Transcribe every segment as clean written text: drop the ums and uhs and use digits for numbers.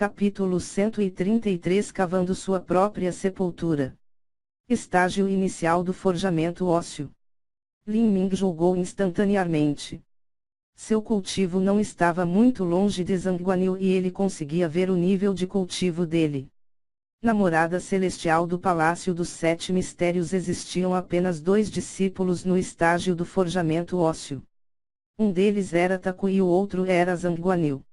Capítulo 133 Cavando sua própria sepultura. Estágio inicial do forjamento ósseo. Lin Ming julgou instantaneamente. Seu cultivo não estava muito longe de Zhang Guanyu e ele conseguia ver o nível de cultivo dele. Na morada celestial do Palácio dos Sete Mistérios existiam apenas 2 discípulos no estágio do forjamento ósseo. Um deles era Taku e o outro era Zhang Guanyu.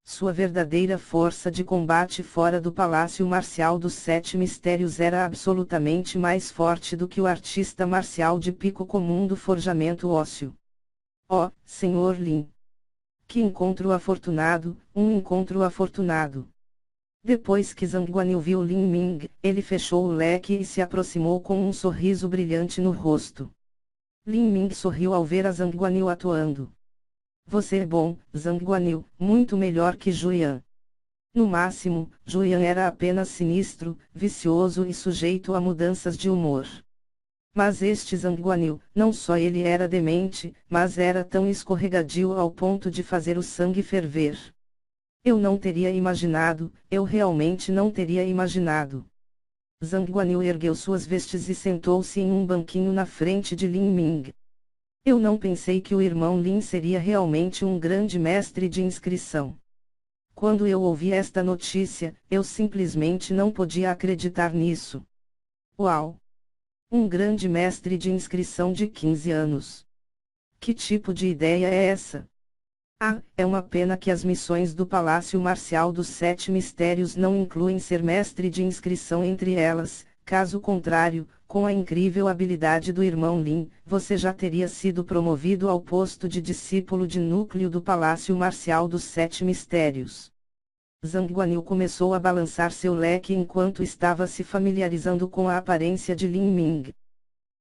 Sua verdadeira força de combate fora do Palácio Marcial dos Sete Mistérios era absolutamente mais forte do que o artista marcial de pico comum do forjamento ósseo. Oh, Sr. Lin! Que encontro afortunado, um encontro afortunado! Depois que Zhang Guanyu viu Lin Ming, ele fechou o leque e se aproximou com um sorriso brilhante no rosto. Lin Ming sorriu ao ver a Zhang Guanyu atuando. Você é bom, Zhang Guanyu, muito melhor que Juyan. No máximo, Juyan era apenas sinistro, vicioso e sujeito a mudanças de humor. Mas este Zhang Guanyu, não só ele era demente, mas era tão escorregadio ao ponto de fazer o sangue ferver. Eu não teria imaginado, eu realmente não teria imaginado. Zhang Guanyu ergueu suas vestes e sentou-se em um banquinho na frente de Lin Ming. Eu não pensei que o irmão Lin seria realmente um grande mestre de inscrição. Quando eu ouvi esta notícia, eu simplesmente não podia acreditar nisso. Uau! Um grande mestre de inscrição de 15 anos. Que tipo de ideia é essa? Ah, é uma pena que as missões do Palácio Marcial dos Sete Mistérios não incluem ser mestre de inscrição entre elas. Caso contrário, com a incrível habilidade do irmão Lin, você já teria sido promovido ao posto de discípulo de núcleo do Palácio Marcial dos Sete Mistérios. Zhang Guanyu começou a balançar seu leque enquanto estava se familiarizando com a aparência de Lin Ming.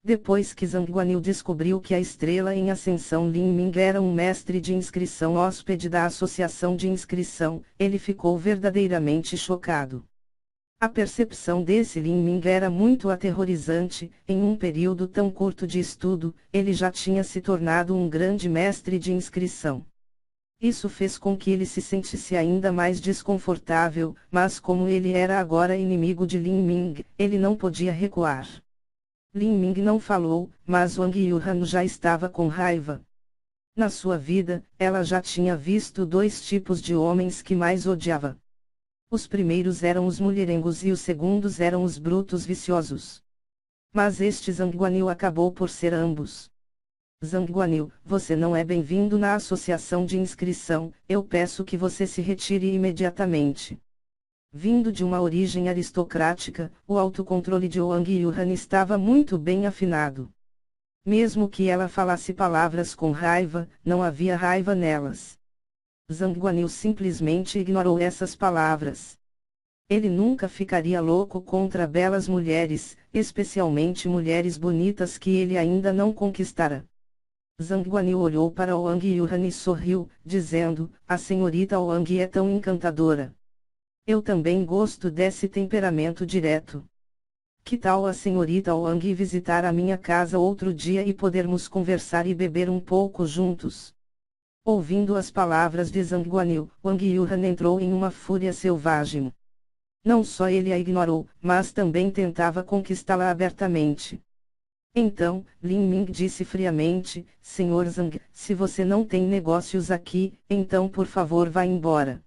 Depois que Zhang Guanyu descobriu que a estrela em ascensão Lin Ming era um mestre de inscrição hóspede da Associação de Inscrição, ele ficou verdadeiramente chocado. A percepção desse Lin Ming era muito aterrorizante. Em um período tão curto de estudo, ele já tinha se tornado um grande mestre de inscrição. Isso fez com que ele se sentisse ainda mais desconfortável, mas como ele era agora inimigo de Lin Ming, ele não podia recuar. Lin Ming não falou, mas Wang Yuhan já estava com raiva. Na sua vida, ela já tinha visto 2 tipos de homens que mais odiava. Os primeiros eram os mulherengos e os segundos eram os brutos viciosos. Mas este Zhang Guanyu acabou por ser ambos. Zhang Guanyu, você não é bem-vindo na associação de inscrição, eu peço que você se retire imediatamente. Vindo de uma origem aristocrática, o autocontrole de Wang Yuhan estava muito bem afinado. Mesmo que ela falasse palavras com raiva, não havia raiva nelas. Zhang Guanyu simplesmente ignorou essas palavras. Ele nunca ficaria louco contra belas mulheres, especialmente mulheres bonitas que ele ainda não conquistara. Zhang Guanyu olhou para Wang Yuhan e sorriu, dizendo, a senhorita Wang é tão encantadora. Eu também gosto desse temperamento direto. Que tal a senhorita Wang visitar a minha casa outro dia e podermos conversar e beber um pouco juntos? Ouvindo as palavras de Zhang Guanyu, Wang Yuhan entrou em uma fúria selvagem. Não só ele a ignorou, mas também tentava conquistá-la abertamente. Então, Lin Ming disse friamente, Sr. Zhang, se você não tem negócios aqui, então por favor vá embora.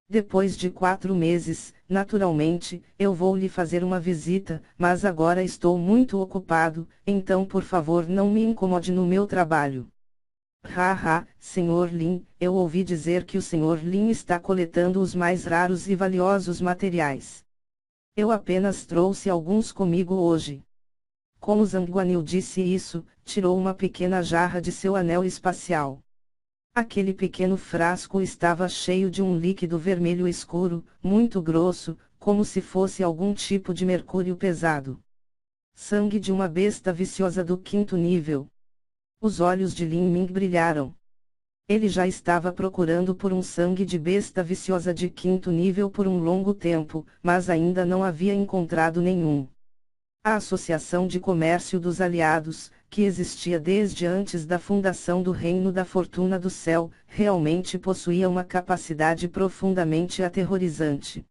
Depois de 4 meses, naturalmente, eu vou lhe fazer uma visita, mas agora estou muito ocupado, então por favor não me incomode no meu trabalho. Haha, Sr. Lin, eu ouvi dizer que o Sr. Lin está coletando os mais raros e valiosos materiais. Eu apenas trouxe alguns comigo hoje. Como Zhang Guanyu disse isso, tirou uma pequena jarra de seu anel espacial. Aquele pequeno frasco estava cheio de um líquido vermelho escuro, muito grosso, como se fosse algum tipo de mercúrio pesado. Sangue de uma besta viciosa do 5º nível. Os olhos de Lin Ming brilharam. Ele já estava procurando por um sangue de besta viciosa de 5º nível por um longo tempo, mas ainda não havia encontrado nenhum. A Associação de Comércio dos Aliados, que existia desde antes da fundação do Reino da Fortuna do Céu, realmente possuía uma capacidade profundamente aterrorizante.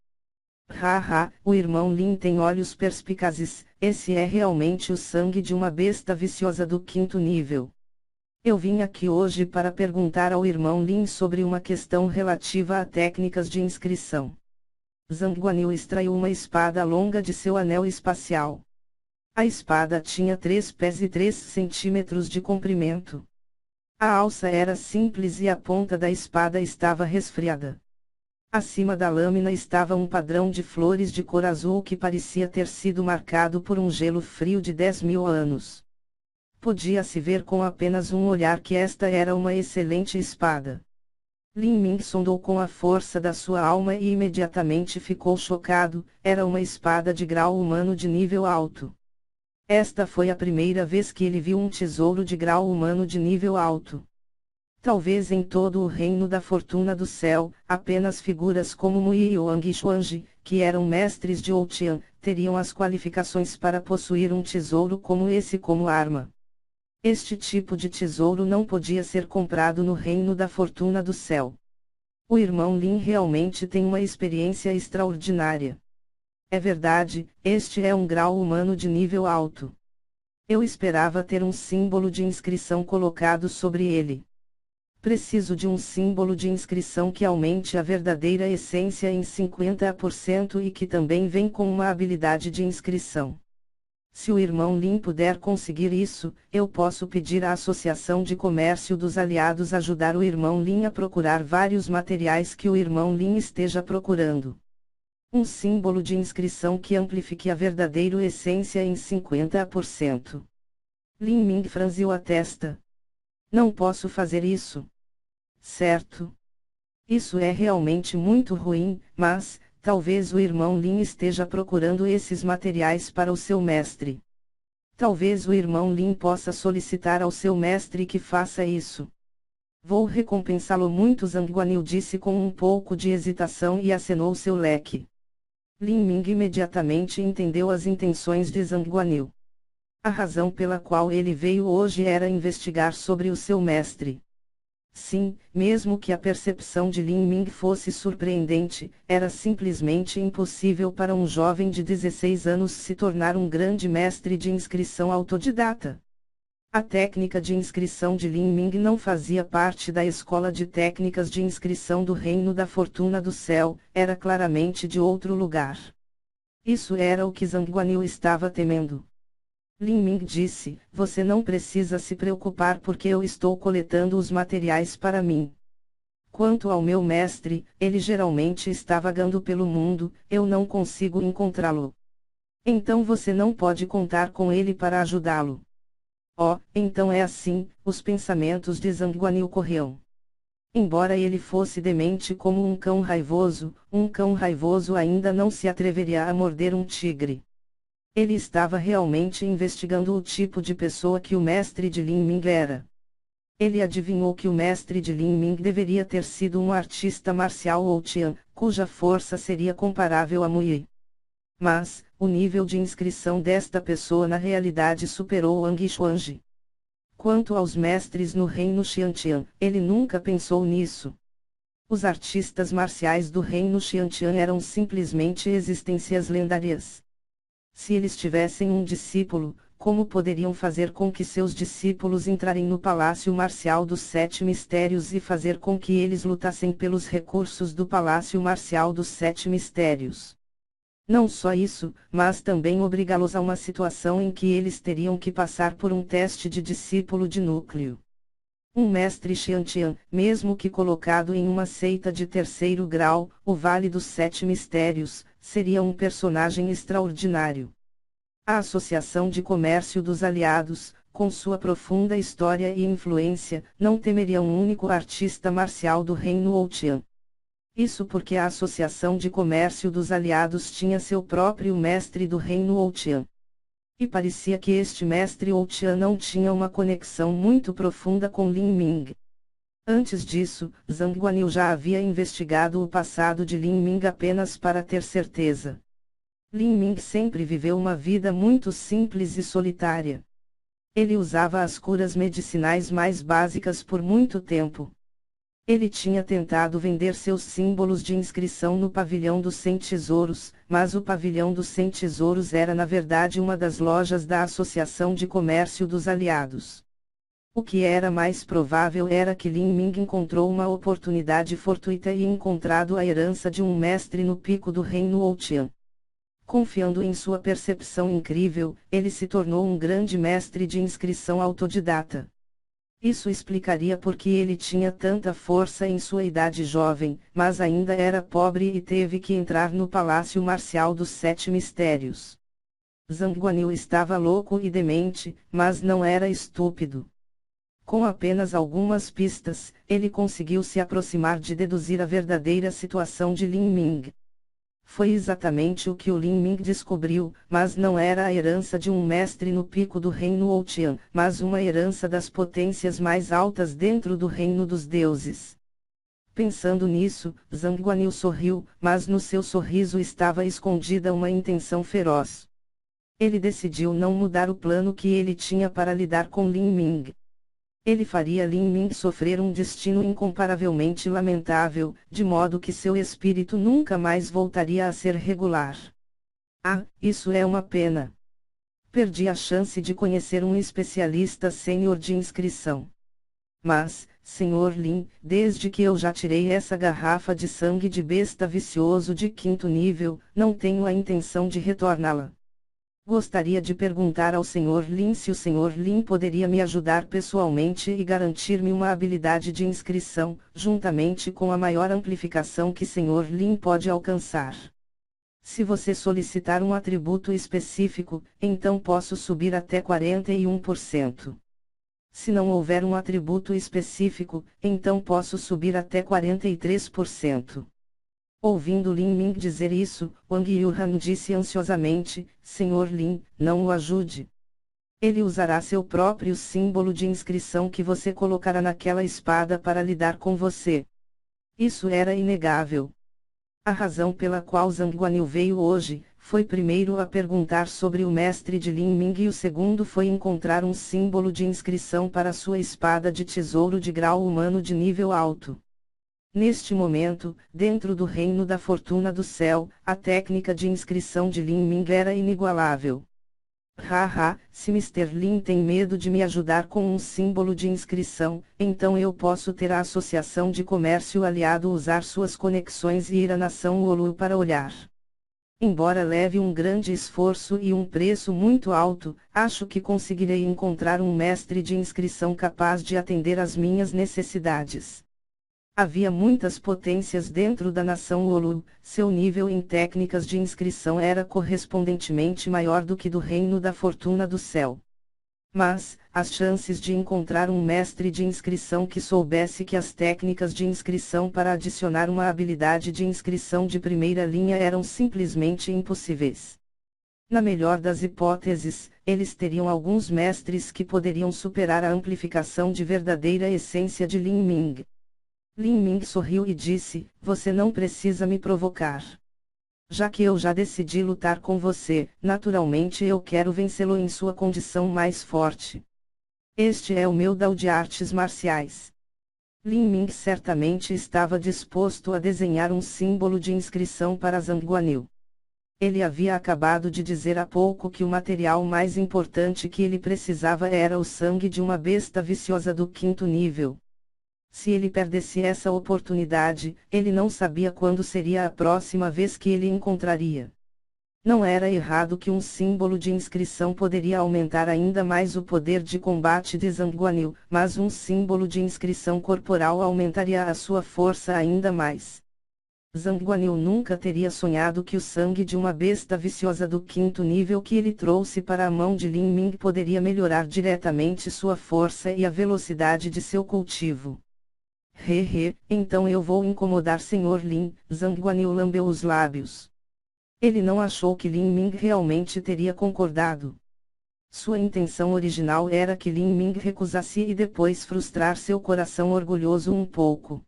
O irmão Lin tem olhos perspicazes, esse é realmente o sangue de uma besta viciosa do 5º nível. Eu vim aqui hoje para perguntar ao irmão Lin sobre uma questão relativa a técnicas de inscrição. Zhang Guanyu extraiu uma espada longa de seu anel espacial. A espada tinha 3 pés e 3 centímetros de comprimento. A alça era simples e a ponta da espada estava resfriada. Acima da lâmina estava um padrão de flores de cor azul que parecia ter sido marcado por um gelo frio de 10.000 anos. Podia-se ver com apenas um olhar que esta era uma excelente espada. Lin Ming sondou com a força da sua alma e imediatamente ficou chocado, era uma espada de grau humano de nível alto. Esta foi a primeira vez que ele viu um tesouro de grau humano de nível alto. Talvez em todo o reino da fortuna do céu, apenas figuras como Mui e Wang Xuanji, que eram mestres de Ouqian, teriam as qualificações para possuir um tesouro como esse como arma. Este tipo de tesouro não podia ser comprado no reino da fortuna do céu. O irmão Lin realmente tem uma experiência extraordinária. É verdade, este é um grau humano de nível alto. Eu esperava ter um símbolo de inscrição colocado sobre ele. Preciso de um símbolo de inscrição que aumente a verdadeira essência em 50% e que também vem com uma habilidade de inscrição. Se o irmão Lin puder conseguir isso, eu posso pedir à Associação de Comércio dos Aliados ajudar o irmão Lin a procurar vários materiais que o irmão Lin esteja procurando. Um símbolo de inscrição que amplifique a verdadeira essência em 50%. Lin Ming franziu a testa. Não posso fazer isso. Certo. Isso é realmente muito ruim, mas, talvez o irmão Lin esteja procurando esses materiais para o seu mestre. Talvez o irmão Lin possa solicitar ao seu mestre que faça isso. Vou recompensá-lo muito, Zhang Guanyu disse com um pouco de hesitação e acenou seu leque. Lin Ming imediatamente entendeu as intenções de Zhang Guanyu. A razão pela qual ele veio hoje era investigar sobre o seu mestre. Sim, mesmo que a percepção de Lin Ming fosse surpreendente, era simplesmente impossível para um jovem de 16 anos se tornar um grande mestre de inscrição autodidata. A técnica de inscrição de Lin Ming não fazia parte da escola de técnicas de inscrição do Reino da Fortuna do Céu, era claramente de outro lugar. Isso era o que Zhang Guanyu estava temendo. Lin Ming disse, você não precisa se preocupar porque eu estou coletando os materiais para mim. Quanto ao meu mestre, ele geralmente está vagando pelo mundo, eu não consigo encontrá-lo. Então você não pode contar com ele para ajudá-lo. Oh, então é assim, os pensamentos de Zhang Guanyu corriam. Embora ele fosse demente como um cão raivoso ainda não se atreveria a morder um tigre. Ele estava realmente investigando o tipo de pessoa que o mestre de Lin Ming era. Ele adivinhou que o mestre de Lin Ming deveria ter sido um artista marcial Ouqian, cuja força seria comparável a Mui. Mas, o nível de inscrição desta pessoa na realidade superou Wang Xuanji. Quanto aos mestres no reino Xiantian, ele nunca pensou nisso. Os artistas marciais do reino Xiantian eram simplesmente existências lendárias. Se eles tivessem um discípulo, como poderiam fazer com que seus discípulos entrarem no Palácio Marcial dos 7 Mistérios e fazer com que eles lutassem pelos recursos do Palácio Marcial dos 7 Mistérios? Não só isso, mas também obrigá-los a uma situação em que eles teriam que passar por um teste de discípulo de núcleo. Um mestre Xiantian, mesmo que colocado em uma seita de 3º grau, o Vale dos 7 Mistérios, seria um personagem extraordinário. A Associação de Comércio dos Aliados, com sua profunda história e influência, não temeria um único artista marcial do reino Ouqian. Isso porque a Associação de Comércio dos Aliados tinha seu próprio mestre do reino Ouqian. E parecia que este mestre Ouqian não tinha uma conexão muito profunda com Lin Ming. Antes disso, Zhang Guanyu já havia investigado o passado de Lin Ming apenas para ter certeza. Lin Ming sempre viveu uma vida muito simples e solitária. Ele usava as curas medicinais mais básicas por muito tempo. Ele tinha tentado vender seus símbolos de inscrição no pavilhão dos 100 tesouros, mas o pavilhão dos 100 tesouros era na verdade uma das lojas da Associação de Comércio dos Aliados. O que era mais provável era que Lin Ming encontrou uma oportunidade fortuita e encontrado a herança de um mestre no pico do reino Ouqian. Confiando em sua percepção incrível, ele se tornou um grande mestre de inscrição autodidata. Isso explicaria por que ele tinha tanta força em sua idade jovem, mas ainda era pobre e teve que entrar no Palácio Marcial dos Sete Mistérios. Zhang Guanyu estava louco e demente, mas não era estúpido. Com apenas algumas pistas, ele conseguiu se aproximar de deduzir a verdadeira situação de Lin Ming. Foi exatamente o que o Lin Ming descobriu, mas não era a herança de um mestre no pico do reino Ouqian, mas uma herança das potências mais altas dentro do reino dos deuses. Pensando nisso, Zhang Guanyu sorriu, mas no seu sorriso estava escondida uma intenção feroz. Ele decidiu não mudar o plano que ele tinha para lidar com Lin Ming. Ele faria Lin Ming sofrer um destino incomparavelmente lamentável, de modo que seu espírito nunca mais voltaria a ser regular. Ah, isso é uma pena. Perdi a chance de conhecer um especialista sênior de inscrição. Mas, Sr. Lin, desde que eu já tirei essa garrafa de sangue de besta vicioso de 5º nível, não tenho a intenção de retorná-la. Gostaria de perguntar ao Sr. Lin se o Sr. Lin poderia me ajudar pessoalmente e garantir-me uma habilidade de inscrição, juntamente com a maior amplificação que Sr. Lin pode alcançar. Se você solicitar um atributo específico, então posso subir até 41%. Se não houver um atributo específico, então posso subir até 43%. Ouvindo Lin Ming dizer isso, Wang Yuhan disse ansiosamente, Sr. Lin, não o ajude. Ele usará seu próprio símbolo de inscrição que você colocará naquela espada para lidar com você. Isso era inegável. A razão pela qual Zhang Guanyu veio hoje, foi primeiro a perguntar sobre o mestre de Lin Ming e o segundo foi encontrar um símbolo de inscrição para sua espada de tesouro de grau humano de nível alto. Neste momento, dentro do reino da fortuna do céu, a técnica de inscrição de Lin Ming era inigualável. Haha, se Mr. Lin tem medo de me ajudar com um símbolo de inscrição, então eu posso ter a Associação de Comércio Aliado usar suas conexões e ir à nação Olu para olhar. Embora leve um grande esforço e um preço muito alto, acho que conseguirei encontrar um mestre de inscrição capaz de atender às minhas necessidades. Havia muitas potências dentro da nação Olu, seu nível em técnicas de inscrição era correspondentemente maior do que do reino da fortuna do céu. Mas, as chances de encontrar um mestre de inscrição que soubesse que as técnicas de inscrição para adicionar uma habilidade de inscrição de primeira linha eram simplesmente impossíveis. Na melhor das hipóteses, eles teriam alguns mestres que poderiam superar a amplificação de verdadeira essência de Lin Ming. Lin Ming sorriu e disse, você não precisa me provocar. Já que eu já decidi lutar com você, naturalmente eu quero vencê-lo em sua condição mais forte. Este é o meu Dao de artes marciais. Lin Ming certamente estava disposto a desenhar um símbolo de inscrição para Zhang Guanyu. Ele havia acabado de dizer há pouco que o material mais importante que ele precisava era o sangue de uma besta viciosa do 5º nível. Se ele perdesse essa oportunidade, ele não sabia quando seria a próxima vez que ele encontraria. Não era errado que um símbolo de inscrição poderia aumentar ainda mais o poder de combate de Zhang Guanyu, mas um símbolo de inscrição corporal aumentaria a sua força ainda mais. Zhang Guanyu nunca teria sonhado que o sangue de uma besta viciosa do 5º nível que ele trouxe para a mão de Lin Ming poderia melhorar diretamente sua força e a velocidade de seu cultivo. Então eu vou incomodar Sr. Lin, Zhang Guanyu lambeu os lábios. Ele não achou que Lin Ming realmente teria concordado. Sua intenção original era que Lin Ming recusasse e depois frustrar seu coração orgulhoso um pouco.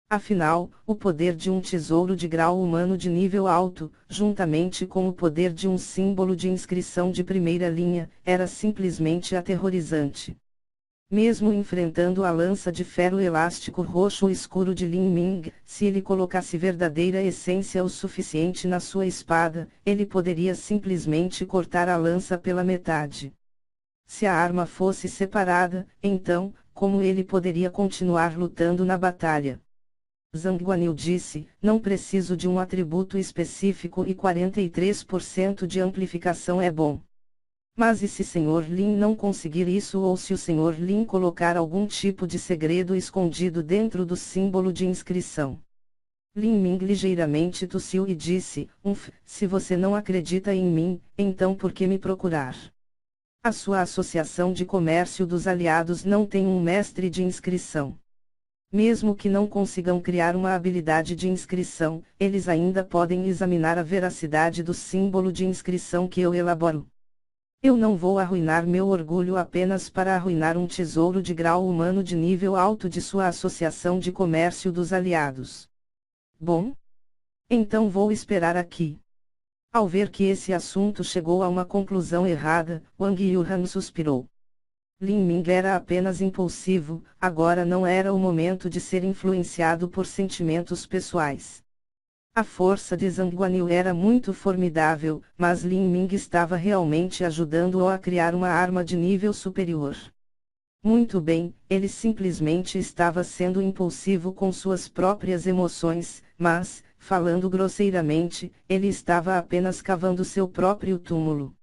Afinal, o poder de um tesouro de grau humano de nível alto, juntamente com o poder de um símbolo de inscrição de primeira linha, era simplesmente aterrorizante. Mesmo enfrentando a lança de ferro elástico roxo escuro de Lin Ming, se ele colocasse verdadeira essência o suficiente na sua espada, ele poderia simplesmente cortar a lança pela metade. Se a arma fosse separada, então, como ele poderia continuar lutando na batalha? Zhang Guanyu disse, não preciso de um atributo específico e 43% de amplificação é bom. Mas e se Sr. Lin não conseguir isso ou se o Sr. Lin colocar algum tipo de segredo escondido dentro do símbolo de inscrição? Lin Ming ligeiramente tossiu e disse, se você não acredita em mim, então por que me procurar? A sua Associação de Comércio dos Aliados não tem um mestre de inscrição. Mesmo que não consigam criar uma habilidade de inscrição, eles ainda podem examinar a veracidade do símbolo de inscrição que eu elaboro. Eu não vou arruinar meu orgulho apenas para arruinar um tesouro de grau humano de nível alto de sua Associação de Comércio dos Aliados. Bom? Então vou esperar aqui. Ao ver que esse assunto chegou a uma conclusão errada, Wang Yuhan suspirou. Lin Ming era apenas impulsivo, agora não era o momento de ser influenciado por sentimentos pessoais. A força de Zhang Guanyu era muito formidável, mas Lin Ming estava realmente ajudando-o a criar uma arma de nível superior. Muito bem, ele simplesmente estava sendo impulsivo com suas próprias emoções, mas, falando grosseiramente, ele estava apenas cavando seu próprio túmulo.